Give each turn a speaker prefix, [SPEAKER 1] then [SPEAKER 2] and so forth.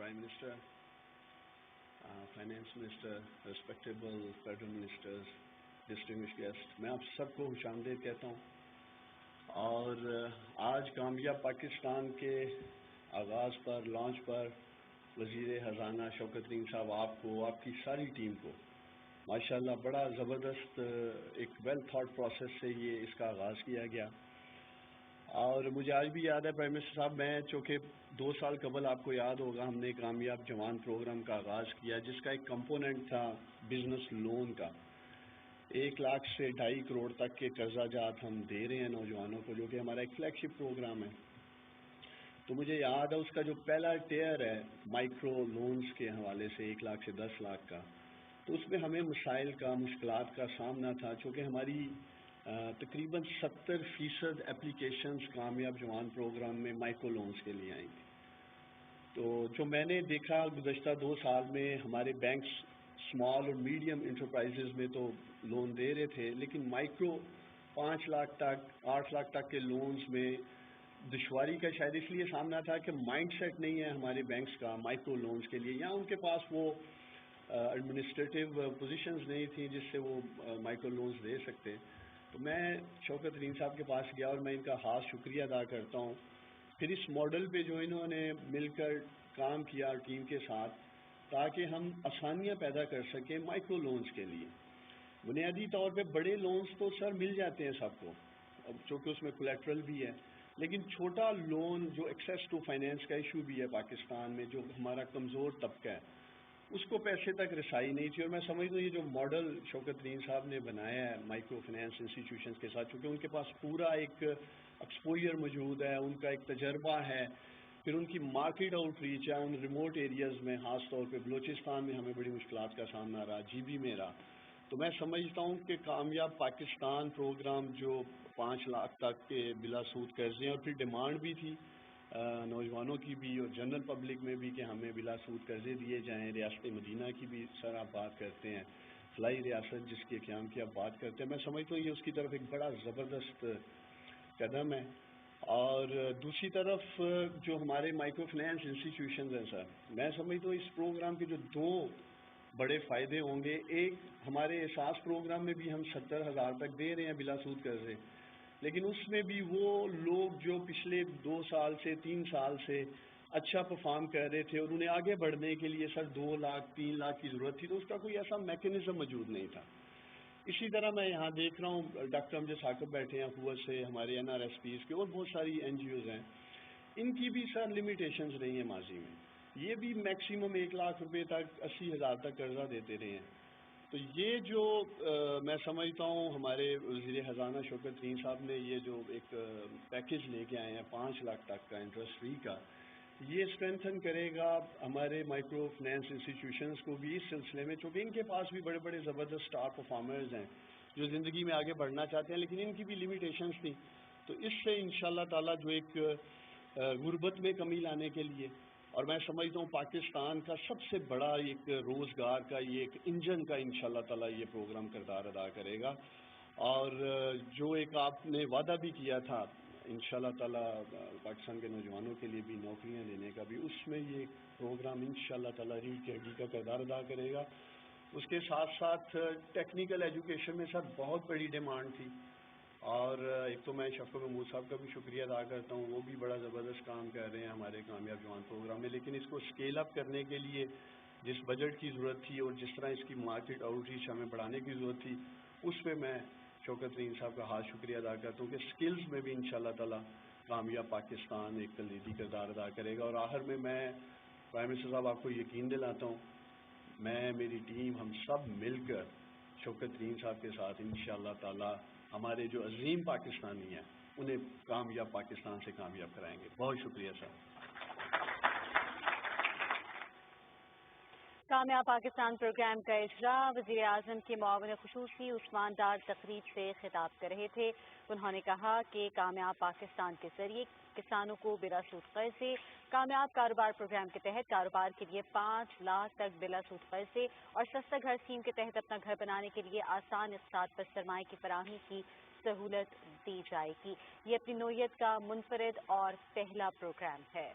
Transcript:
[SPEAKER 1] Prime Minister, Finance Minister, respectable Federal Ministers, distinguished guests, میں آپ سب کو خوش آمدید کہتا ہوں. اور آج کامیاب پاکستان کے آغاز پر لانچ پر وزیر خزانہ شوکت ترین صاحب آپ کو آپ کی ساری ٹیم کو ماشاءاللہ بڑا زبردست ایک ویل تھاٹ پروسیس سے یہ اس کا آغاز کیا گیا. اور مجھے آج بھی یاد ہے پرائم منسٹر صاحب، میں چونکہ 2 سال قبل آپ کو یاد ہوگا ہم نے کامیاب جوان پروگرام کا آغاز کیا جس کا ایک کمپوننٹ تھا بزنس لون کا. 1 لاکھ سے 2.5 کروڑ تک کے قرضہ جات ہم دے رہے ہیں نوجوانوں کو، جو کہ ہمارا ایک فلیگ شپ پروگرام ہے. تو مجھے یاد ہے اس کا جو پہلا ٹیئر ہے مائکرو لونز کے حوالے سے 1 لاکھ سے 10 لاکھ کا، تو اس میں ہمیں مسائل کا مشکلات کا سامنا تھا، چونکہ ہماری تقریباً 70% اپلیکیشنز کامیاب جوان پروگرام میں مائکرو لونز کے لیے آئیں گی. تو جو میں نے دیکھا گزشتہ 2 سال میں ہمارے بینکس اسمال اور میڈیم انٹرپرائزز میں تو لون دے رہے تھے، لیکن مائکرو 5 لاکھ تک 8 لاکھ تک کے لونز میں دشواری کا شاید اس لیے سامنا تھا کہ مائنڈ سیٹ نہیں ہے ہمارے بینکس کا مائکرو لونز کے لیے، یا ان کے پاس وہ ایڈمنسٹریٹو پوزیشنز نہیں تھیں جس سے وہ مائکرو لونز دے سکتے. تو میں شوکت ترین صاحب کے پاس گیا اور میں ان کا خاص شکریہ ادا کرتا ہوں. پھر اس ماڈل پہ جو انہوں نے مل کر کام کیا ٹیم کے ساتھ تاکہ ہم آسانیاں پیدا کر سکیں مائکرو لونز کے لیے. بنیادی طور پہ بڑے لونز تو سر مل جاتے ہیں سب کو، اب چونکہ اس میں کولیٹرل بھی ہے، لیکن چھوٹا لون جو ایکسیس ٹو فائنینس کا ایشو بھی ہے پاکستان میں، جو ہمارا کمزور طبقہ ہے، اس کو پیسے تک رسائی نہیں تھی. اور میں سمجھتا ہوں یہ جو ماڈل شوکت ترین صاحب نے بنایا ہے مائکرو فائنینس انسٹیٹیوشنز کے ساتھ، چونکہ ان کے پاس پورا ایک ایکسپوجر موجود ہے، ان کا ایک تجربہ ہے، پھر ان کی مارکیٹ آؤٹ ریچ ہے ان ریموٹ ایریاز میں، خاص طور پہ بلوچستان میں ہمیں بڑی مشکلات کا سامنا رہا، جی بی میں رہا. تو میں سمجھتا ہوں کہ کامیاب پاکستان پروگرام جو 5 لاکھ تک کے بلا سود قرضے ہیں، اور پھر ڈیمانڈ بھی تھی نوجوانوں کی بھی اور جنرل پبلک میں بھی کہ ہمیں بلا سود قرضے دیے جائیں. ریاست مدینہ کی بھی سر آپ بات کرتے ہیں، فلائی ریاست جس کے قیام کی آپ بات کرتے ہیں، میں سمجھتا ہوں یہ اس کی طرف ایک بڑا زبردست قدم ہے. اور دوسری طرف جو ہمارے مائکرو فائنینس انسٹیٹیوشنز ہیں سر، میں سمجھتا ہوں اس پروگرام کے جو 2 بڑے فائدے ہوں گے. ایک، ہمارے احساس پروگرام میں بھی ہم 70,000 تک دے رہے ہیں بلا سود قرضے، لیکن اس میں بھی وہ لوگ جو پچھلے 2 سال سے 3 سال سے اچھا پرفارم کر رہے تھے اور انہیں آگے بڑھنے کے لیے سر 2 لاکھ 3 لاکھ کی ضرورت تھی، تو اس کا کوئی ایسا میکینزم موجود نہیں تھا. اسی طرح میں یہاں دیکھ رہا ہوں ڈاکٹر امجد ثاقب بیٹھے ہیں قوت سے، ہمارے NRSPs کے اور بہت ساری NGOs ہیں، ان کی بھی سر لمیٹیشنز رہی ہیں ماضی میں. یہ بھی میکسیمم 1 لاکھ روپے تک 80,000 تک قرضہ دیتے رہے ہیں. تو یہ جو میں سمجھتا ہوں ہمارے وزیر خزانہ شوکت ترین صاحب نے یہ جو ایک پیکیج لے کے آئے ہیں 5 لاکھ تک کا انٹرسٹ فری کا، یہ اسٹرینتھن کرے گا ہمارے مائکرو فائنینس انسٹیٹیوشنز کو بھی اس سلسلے میں، چونکہ ان کے پاس بھی بڑے بڑے زبردست اسٹار پرفارمرز ہیں جو زندگی میں آگے بڑھنا چاہتے ہیں، لیکن ان کی بھی لمیٹیشنز تھیں. تو اس سے انشاءاللہ تعالیٰ جو ایک غربت میں کمی لانے کے لیے، اور میں سمجھتا ہوں پاکستان کا سب سے بڑا ایک روزگار کا یہ ایک انجن کا انشاءاللہ تعالیٰ یہ پروگرام کردار ادا کرے گا. اور جو ایک آپ نے وعدہ بھی کیا تھا انشاءاللہ تعالیٰ پاکستان کے نوجوانوں کے لیے بھی نوکریاں دینے کا بھی، اس میں یہ پروگرام انشاءاللہ تعالیٰ ریڑھ کی ہڈی کا کردار ادا کرے گا. اس کے ساتھ ساتھ ٹیکنیکل ایجوکیشن میں سر بہت بڑی ڈیمانڈ تھی، اور ایک تو میں شفقت محمود صاحب کا بھی شکریہ ادا کرتا ہوں، وہ بھی بڑا زبردست کام کر رہے ہیں ہمارے کامیاب جوان پروگرام میں. لیکن اس کو اسکیل اپ کرنے کے لیے جس بجٹ کی ضرورت تھی اور جس طرح اس کی مارکیٹ آؤٹ ریچ ہمیں بڑھانے کی ضرورت تھی، اس پہ میں شوکت ترین صاحب کا خاص شکریہ ادا کرتا ہوں کہ اسکلز میں بھی انشاءاللہ تعالیٰ کامیاب پاکستان ایک کلیدی کردار ادا کرے گا. اور آخر میں پرائم منسٹر صاحب آپ کو یقین دلاتا ہوں، میں میری ٹیم ہم سب مل کر شوکت ترین صاحب کے ساتھ انشاءاللہ تعالیٰ ہمارے جو عظیم پاکستانی ہیں انہیں کامیاب پاکستان سے کامیاب کرائیں گے. بہت شکریہ سر.
[SPEAKER 2] کامیاب پاکستان پروگرام کا اجرا وزیر اعظم کے معاون خصوصی عثمان ڈار تقریب سے خطاب کر رہے تھے. انہوں نے کہا کہ کامیاب پاکستان کے ذریعے کسانوں کو بلا سود قرضے، کامیاب کاروبار پروگرام کے تحت کاروبار کے لیے 5 لاکھ تک بلا سود قرضے اور سستا گھر اسکیم کے تحت اپنا گھر بنانے کے لیے آسان اقساط پر سرمایہ کی فراہمی کی سہولت دی جائے گی. یہ اپنی نوعیت کا منفرد اور پہلا پروگرام ہے.